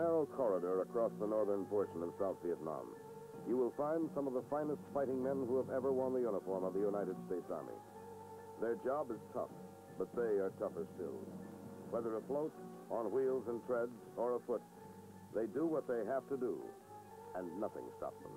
narrow corridor across the northern portion of South Vietnam, you will find some of the finest fighting men who have ever worn the uniform of the United States Army. Their job is tough, but they are tougher still. Whether afloat, on wheels and treads, or afoot, they do what they have to do, and nothing stops them.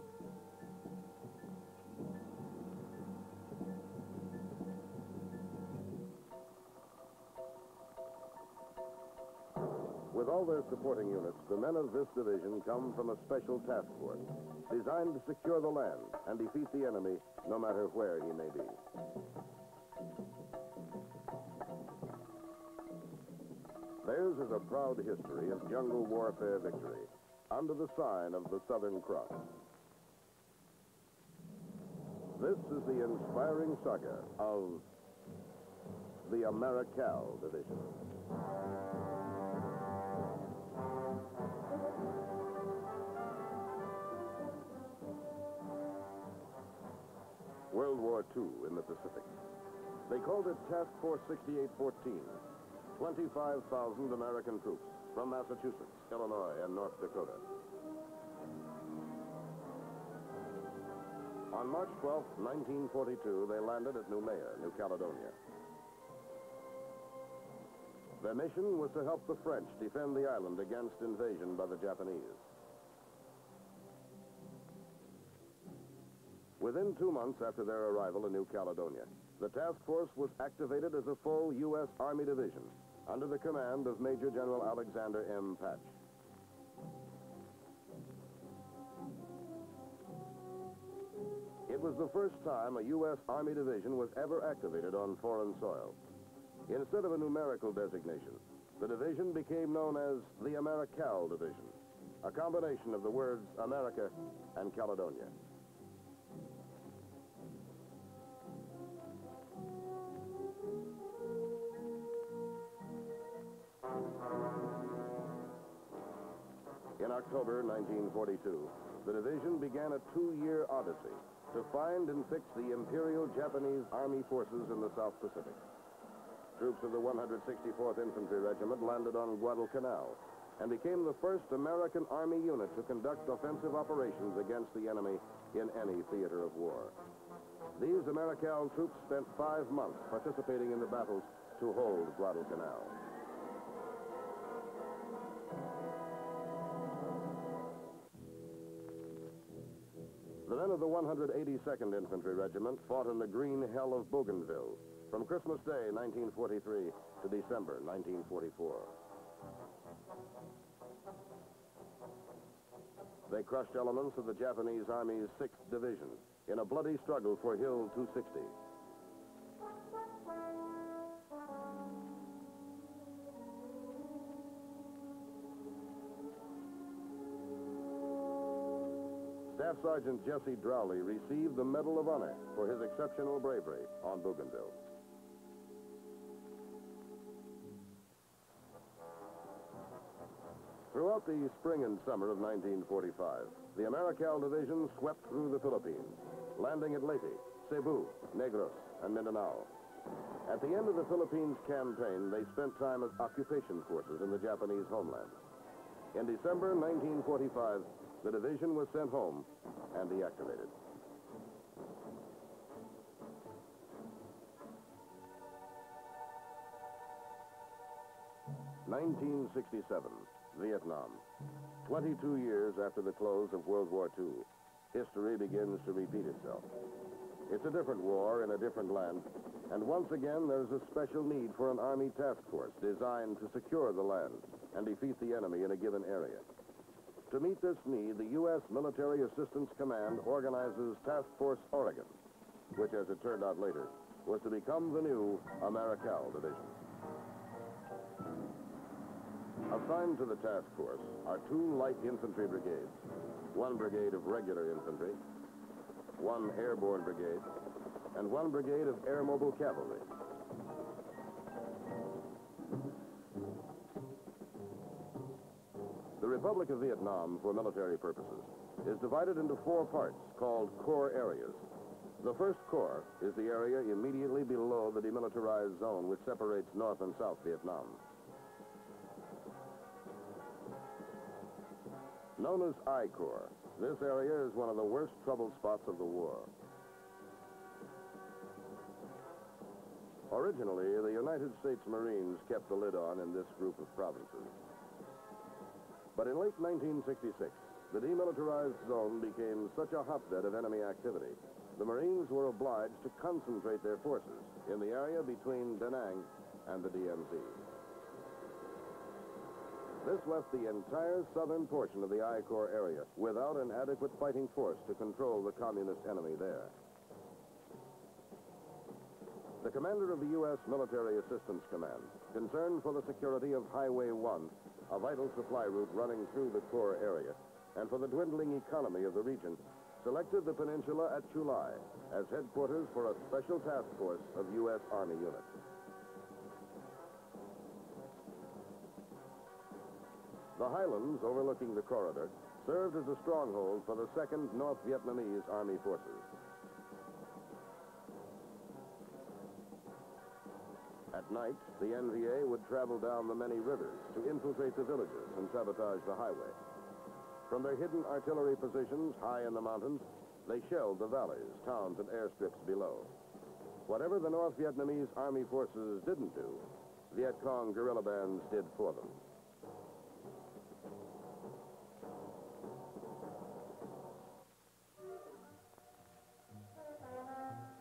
With all their supporting units, the men of this division come from a special task force designed to secure the land and defeat the enemy no matter where he may be. Theirs is a proud history of jungle warfare victory under the sign of the Southern Cross. This is the inspiring saga of the Americal Division. World War II in the Pacific. They called it Task Force 6814. 25,000 American troops from Massachusetts, Illinois, and North Dakota. On March 12, 1942, they landed at Noumea, New Caledonia. Their mission was to help the French defend the island against invasion by the Japanese. Within 2 months after their arrival in New Caledonia, the task force was activated as a full U.S. Army division under the command of Major General Alexander M. Patch. It was the first time a U.S. Army division was ever activated on foreign soil. Instead of a numerical designation, the division became known as the Americal Division, a combination of the words America and Caledonia. In October 1942, the division began a 2-year odyssey to find and fix the Imperial Japanese Army forces in the South Pacific. Troops of the 164th Infantry Regiment landed on Guadalcanal and became the first American Army unit to conduct offensive operations against the enemy in any theater of war. These Americal troops spent 5 months participating in the battles to hold Guadalcanal. The men of the 182nd Infantry Regiment fought in the green hell of Bougainville from Christmas Day, 1943, to December, 1944. They crushed elements of the Japanese Army's 6th Division in a bloody struggle for Hill 260. Staff Sergeant Jesse Drowley received the Medal of Honor for his exceptional bravery on Bougainville. Throughout the spring and summer of 1945, the Americal Division swept through the Philippines, landing at Leyte, Cebu, Negros, and Mindanao. At the end of the Philippines campaign, they spent time as occupation forces in the Japanese homeland. In December 1945, the division was sent home and deactivated. (1967), Vietnam. 22 years after the close of World War II, history begins to repeat itself. It's a different war in a different land, and once again there's a special need for an Army task force designed to secure the land and defeat the enemy in a given area. To meet this need, the U.S. Military Assistance Command organizes Task Force Oregon, which, as it turned out later, was to become the new Americal Division. Assigned to the task force are 2 light infantry brigades, 1 brigade of regular infantry, 1 airborne brigade, and 1 brigade of air mobile cavalry. The Republic of Vietnam, for military purposes, is divided into 4 parts called Corps areas. The first Corps is the area immediately below the demilitarized zone which separates North and South Vietnam. Known as I Corps, this area is one of the worst trouble spots of the war. Originally, the United States Marines kept the lid on in this group of provinces. But in late 1966, the demilitarized zone became such a hotbed of enemy activity, the Marines were obliged to concentrate their forces in the area between Da Nang and the DMZ. This left the entire southern portion of the I Corps area without an adequate fighting force to control the communist enemy there. The commander of the U.S. Military Assistance Command, concerned for the security of Highway 1, a vital supply route running through the Corps area, and for the dwindling economy of the region, selected the peninsula at Chulai as headquarters for a special task force of U.S. Army units. The highlands overlooking the corridor served as a stronghold for the 2nd North Vietnamese Army Forces. At night, the NVA would travel down the many rivers to infiltrate the villages and sabotage the highway. From their hidden artillery positions high in the mountains, they shelled the valleys, towns, and airstrips below. Whatever the North Vietnamese Army forces didn't do, Viet Cong guerrilla bands did for them.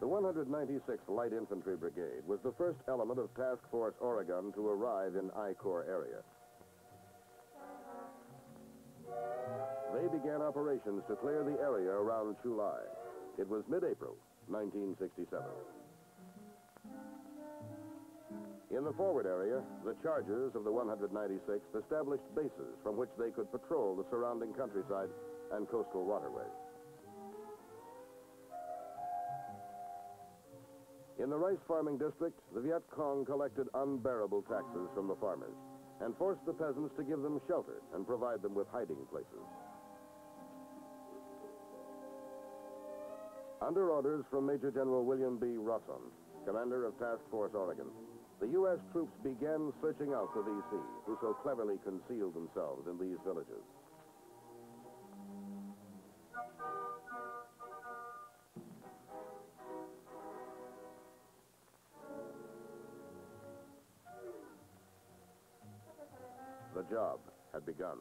The 196th Light Infantry Brigade was the first element of Task Force Oregon to arrive in I Corps area. They began operations to clear the area around Chulai. It was mid-April, 1967. In the forward area, the Chargers of the 196th established bases from which they could patrol the surrounding countryside and coastal waterways. In the rice farming district, the Viet Cong collected unbearable taxes from the farmers and forced the peasants to give them shelter and provide them with hiding places. Under orders from Major General William B. Rosson, commander of Task Force Oregon, the U.S. troops began searching out the VC, who so cleverly concealed themselves in these villages. The job had begun.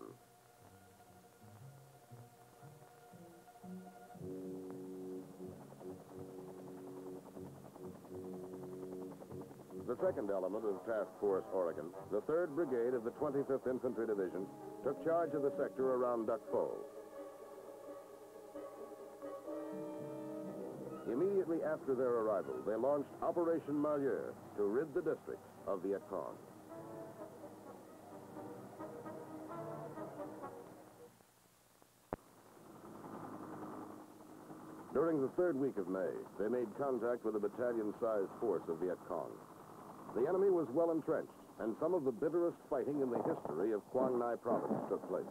The 2nd element of Task Force Oregon, the 3rd Brigade of the 25th Infantry Division, took charge of the sector around Duck Pho. Immediately after their arrival, they launched Operation Malheur to rid the district of Viet Cong. During the 3rd week of May, they made contact with a battalion-sized force of Viet Cong. The enemy was well entrenched, and some of the bitterest fighting in the history of Quang Ngai Province took place.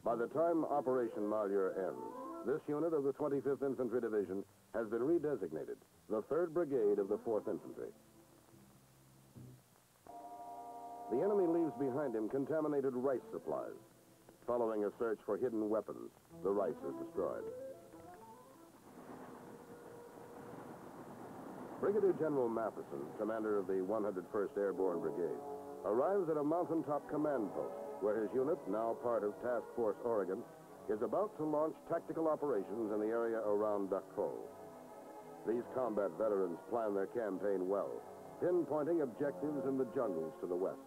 By the time Operation Malheur ends, this unit of the 25th Infantry Division has been redesignated the 3rd Brigade of the 4th Infantry. The enemy leaves behind him contaminated rice supplies. Following a search for hidden weapons, the rice is destroyed. Brigadier General Matheson, commander of the 101st Airborne Brigade, arrives at a mountaintop command post where his unit, now part of Task Force Oregon, is about to launch tactical operations in the area around Duck Pho. These combat veterans plan their campaign well, pinpointing objectives in the jungles to the west.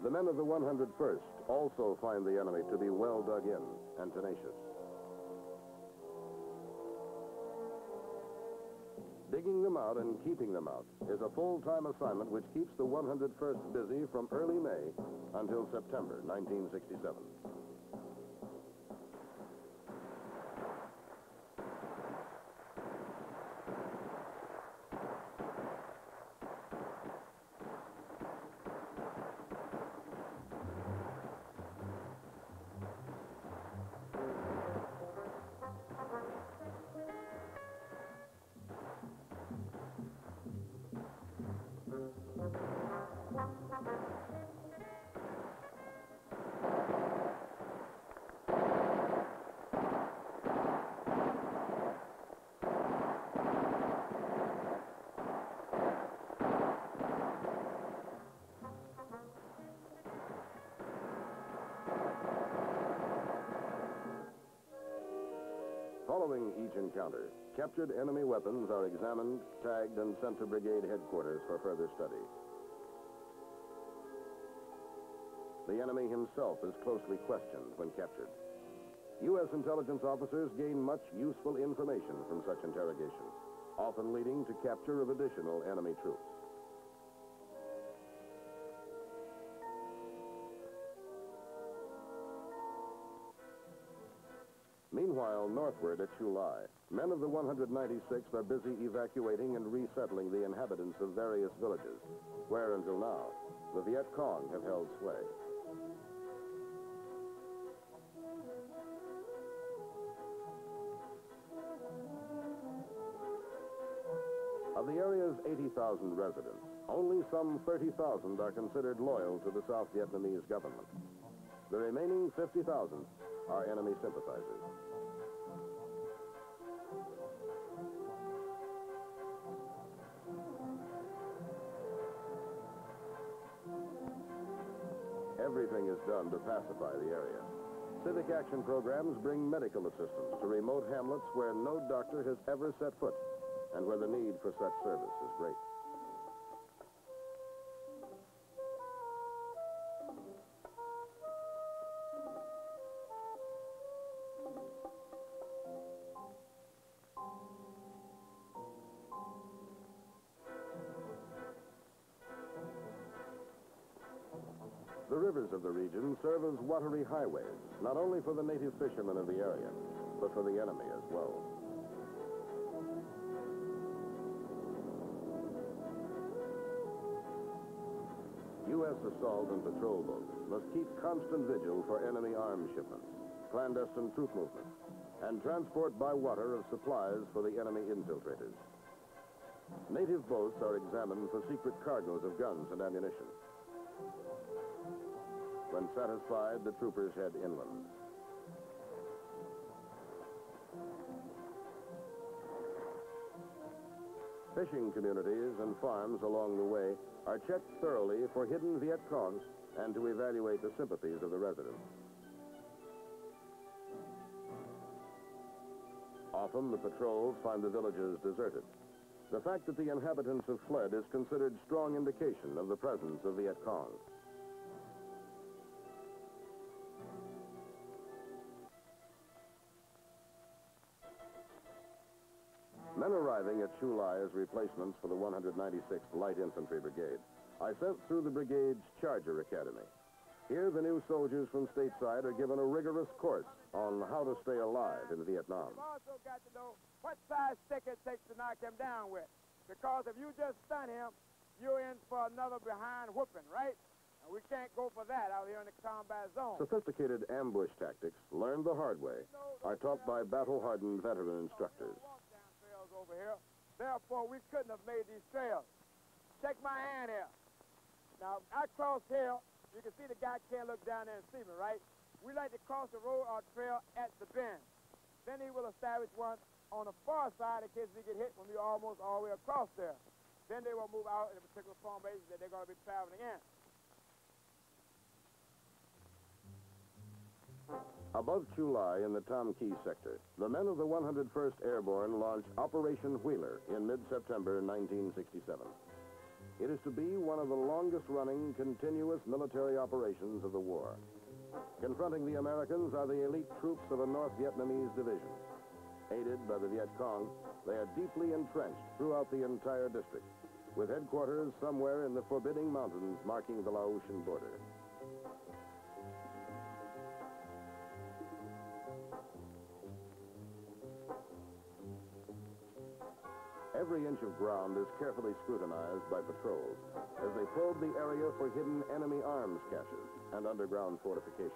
The men of the 101st also find the enemy to be well dug in and tenacious. Digging them out and keeping them out is a full-time assignment which keeps the 101st busy from early May until September 1967. Following each encounter, captured enemy weapons are examined, tagged, and sent to brigade headquarters for further study. The enemy himself is closely questioned when captured. U.S. intelligence officers gain much useful information from such interrogations, often leading to capture of additional enemy troops. Meanwhile, northward at Chulai, men of the 196th are busy evacuating and resettling the inhabitants of various villages, where until now, the Viet Cong have held sway. Of the area's 80,000 residents, only some 30,000 are considered loyal to the South Vietnamese government. The remaining 50,000 are enemy sympathizers. Everything is done to pacify the area. Civic action programs bring medical assistance to remote hamlets where no doctor has ever set foot and where the need for such service is great. The rivers of the region serve as watery highways, not only for the native fishermen of the area, but for the enemy as well. U.S. assault and patrol boats must keep constant vigil for enemy arms shipments, clandestine troop movements, and transport by water of supplies for the enemy infiltrators. Native boats are examined for secret cargoes of guns and ammunition. When satisfied, the troopers head inland. Fishing communities and farms along the way are checked thoroughly for hidden Viet Cong and to evaluate the sympathies of the residents. Often the patrols find the villages deserted. The fact that the inhabitants have fled is considered strong indication of the presence of Viet Cong. Men arriving at Chulai as replacements for the 196th Light Infantry Brigade are sent through the brigade's Charger Academy. Here, the new soldiers from stateside are given a rigorous course on how to stay alive in Vietnam. You've also got to know what size stick it takes to knock him down with. Because if you just stun him, you're in for another behind whooping, right? And we can't go for that out here in the combat zone. Sophisticated ambush tactics, learned the hard way, are taught by battle-hardened veteran instructors. Over here. Therefore, we couldn't have made these trails. Check my hand here. Now, I cross here. You can see the guy can't look down there and see me, right? We like to cross the road or trail at the bend. Then he will establish one on the far side in case we get hit when we're almost all the way across there. Then they will move out in a particular formation that they're going to be traveling in. Above Chulai in the Tom Key sector, the men of the 101st Airborne launched Operation Wheeler in mid-September 1967. It is to be one of the longest-running, continuous military operations of the war. Confronting the Americans are the elite troops of a North Vietnamese division. Aided by the Viet Cong, they are deeply entrenched throughout the entire district, with headquarters somewhere in the forbidding mountains marking the Laotian border. Every inch of ground is carefully scrutinized by patrols as they probe the area for hidden enemy arms caches and underground fortifications.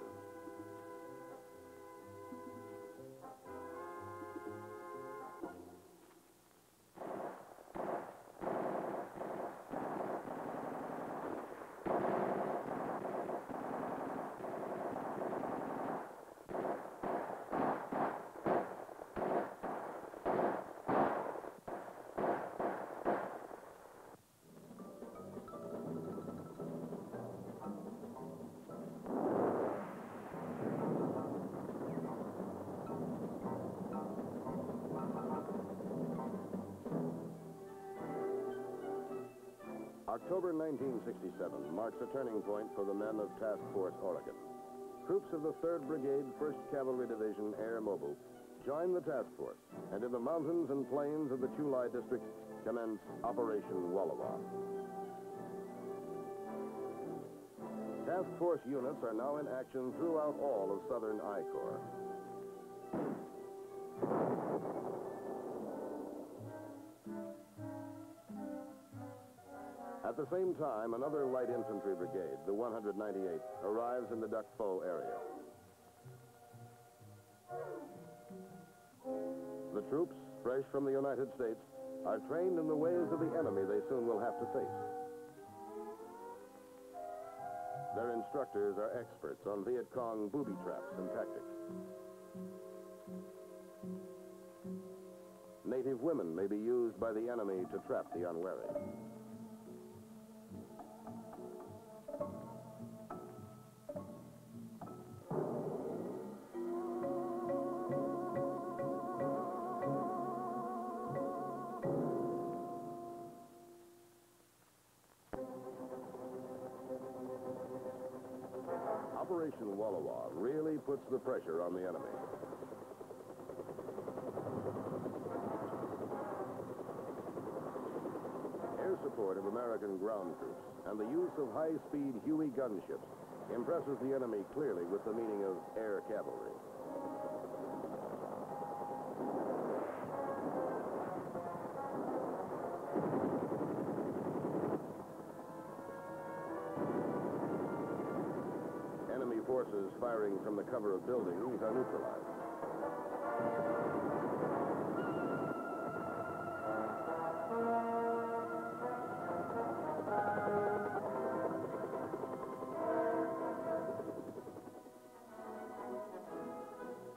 October 1967 marks a turning point for the men of Task Force Oregon. Troops of the 3rd Brigade, 1st Cavalry Division, Air Mobile, joined the task force, and in the mountains and plains of the Chulai district commenced Operation Wallawa. Task force units are now in action throughout all of southern I Corps. At the same time, another light infantry brigade, the 198th, arrives in the Duc Pho area. The troops, fresh from the United States, are trained in the ways of the enemy they soon will have to face. Their instructors are experts on Viet Cong booby traps and tactics. Native women may be used by the enemy to trap the unwary. Operation Wallawa really puts the pressure on the enemy. Air support of American ground troops and the use of high-speed Huey gunships impresses the enemy clearly with the meaning of air cavalry. Enemy forces firing from the cover of buildings are neutralized.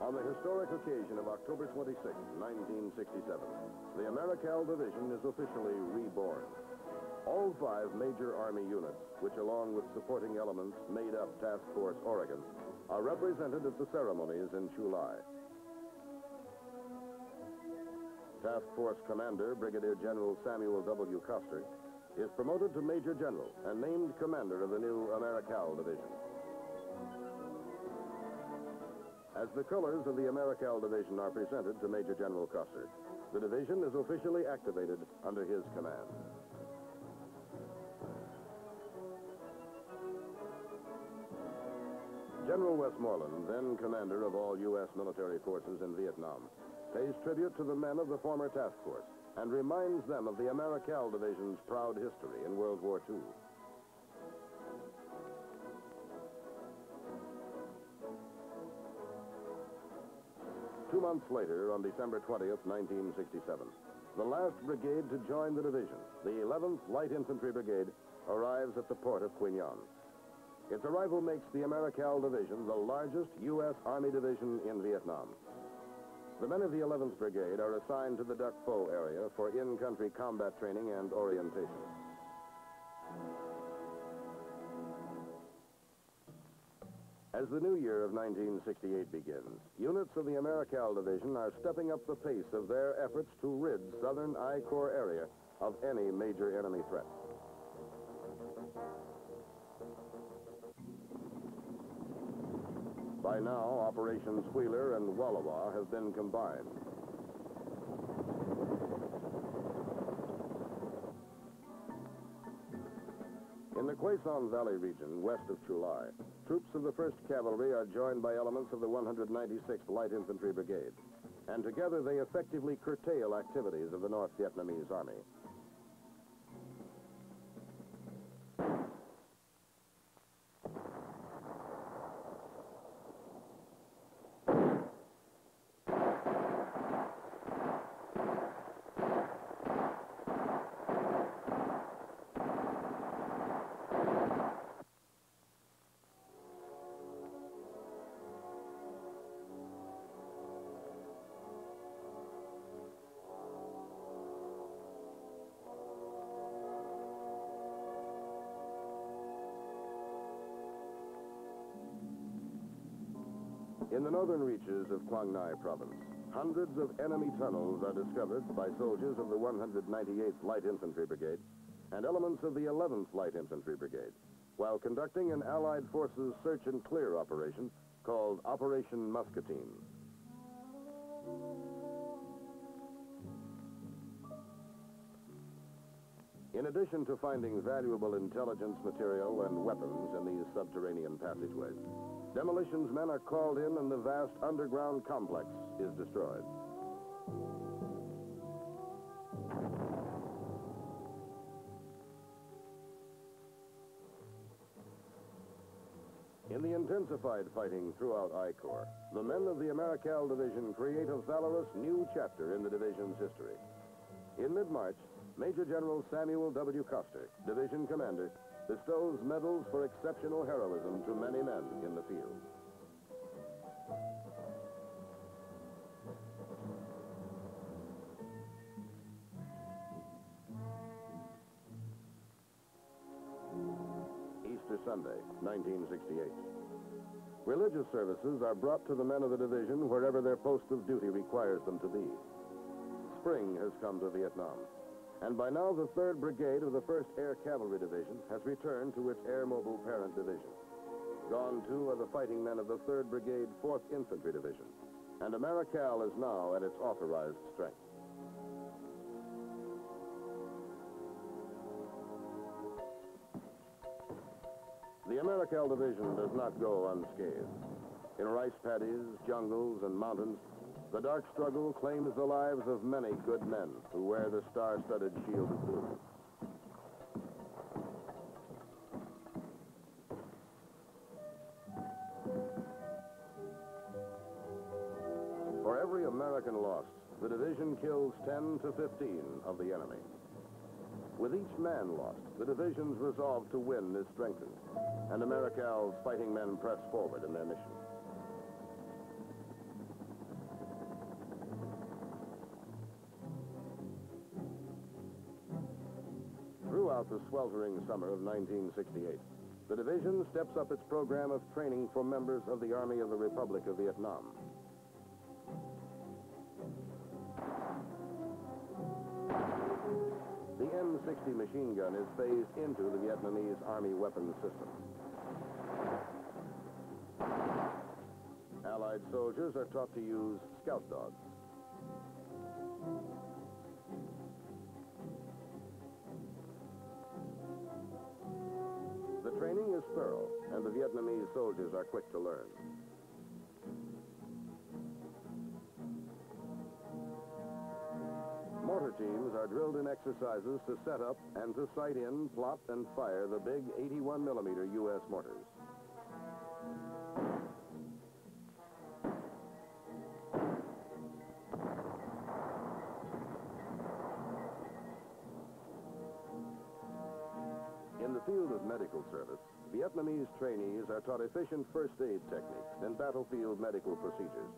On the historic occasion of October 26, 1967, the Americal Division is officially reborn. All 5 major Army units, which along with supporting elements made up Task Force Oregon, are represented at the ceremonies in Chulai. Task Force Commander Brigadier General Samuel W. Custer is promoted to Major General and named commander of the new Americal Division. As the colors of the Americal Division are presented to Major General Custer, the division is officially activated under his command. General Westmoreland, then commander of all U.S. military forces in Vietnam, pays tribute to the men of the former task force and reminds them of the Americal Division's proud history in World War II. Two months later, on December 20th, 1967, the last brigade to join the division, the 11th Light Infantry Brigade, arrives at the port of Quy Nhon. Its arrival makes the Americal Division the largest U.S. Army division in Vietnam. The men of the 11th Brigade are assigned to the Duc Pho area for in-country combat training and orientation. As the new year of 1968 begins, units of the Americal Division are stepping up the pace of their efforts to rid southern I Corps area of any major enemy threat. By now, Operations Wheeler and Wallowa have been combined. In the Quezon Valley region, west of Chulai, troops of the 1st Cavalry are joined by elements of the 196th Light Infantry Brigade, and together they effectively curtail activities of the North Vietnamese Army. In the northern reaches of Quang Ngai province, hundreds of enemy tunnels are discovered by soldiers of the 198th Light Infantry Brigade and elements of the 11th Light Infantry Brigade, while conducting an Allied forces search and clear operation called Operation Muscatine. In addition to finding valuable intelligence material and weapons in these subterranean passageways, demolitions men are called in and the vast underground complex is destroyed. In the intensified fighting throughout I Corps, the men of the Americal Division create a valorous new chapter in the division's history. In mid-March, Major General Samuel W. Custer, division commander, bestows medals for exceptional heroism to many men in the field. Easter Sunday, 1968. Religious services are brought to the men of the division wherever their post of duty requires them to be. Spring has come to Vietnam, and by now the 3rd Brigade of the 1st Air Cavalry Division has returned to its air mobile parent division. Gone, too, are the fighting men of the 3rd Brigade 4th Infantry Division, and Americal is now at its authorized strength. The Americal Division does not go unscathed. In rice paddies, jungles, and mountains, the dark struggle claims the lives of many good men who wear the star-studded shield of blue. For every American lost, the division kills 10 to 15 of the enemy. With each man lost, the division's resolve to win is strengthened, and Americal's fighting men press forward in their mission. Throughout the sweltering summer of 1968, the division steps up its program of training for members of the Army of the Republic of Vietnam. The M60 machine gun is phased into the Vietnamese Army weapons system. Allied soldiers are taught to use scout dogs. The training is thorough, and the Vietnamese soldiers are quick to learn. Mortar teams are drilled in exercises to set up and to sight in, plot, and fire the big 81mm U.S. mortars. In the field of medical service, Vietnamese trainees are taught efficient first aid techniques and battlefield medical procedures.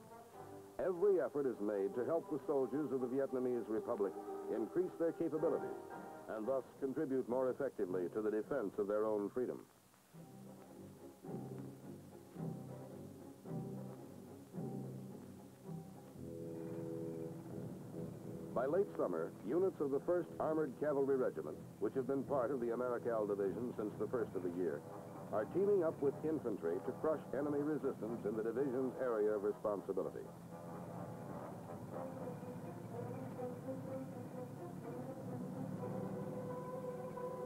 Every effort is made to help the soldiers of the Vietnamese Republic increase their capabilities and thus contribute more effectively to the defense of their own freedom. By late summer, units of the 1st Armored Cavalry Regiment, which have been part of the Americal Division since the first of the year, are teaming up with infantry to crush enemy resistance in the division's area of responsibility.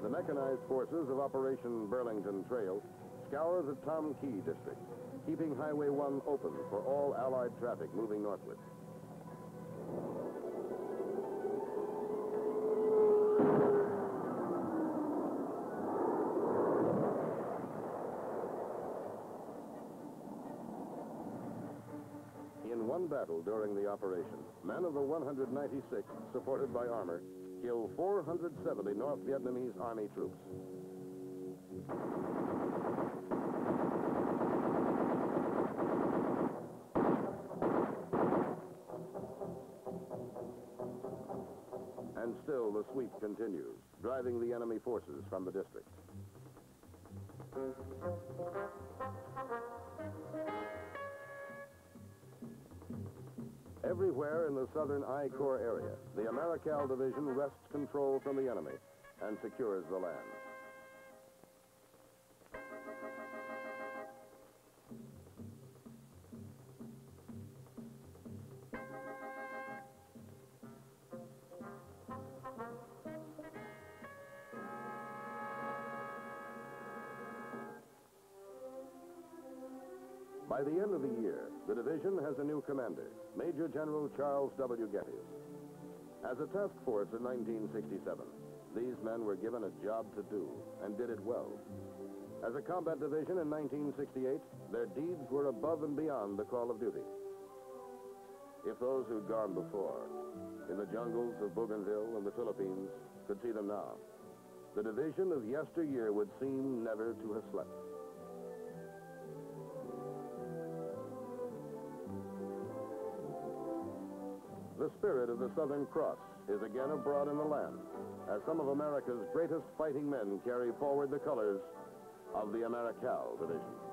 The mechanized forces of Operation Burlington Trail scour the Tom Key district, keeping Highway 1 open for all Allied traffic moving northward. In one battle during the operation, men of the 196th, supported by armor, killed 470 North Vietnamese Army troops. And still the sweep continues, driving the enemy forces from the district. Everywhere in the southern I Corps area, the Americal Division wrests control from the enemy and secures the land. By the end of the year, the division has a new commander, Major General Charles W. Getty. As a task force in 1967, these men were given a job to do and did it well. As a combat division in 1968, their deeds were above and beyond the call of duty. If those who'd gone before, in the jungles of Bougainville and the Philippines, could see them now, the division of yesteryear would seem never to have slept. The spirit of the Southern Cross is again abroad in the land, as some of America's greatest fighting men carry forward the colors of the Americal Division.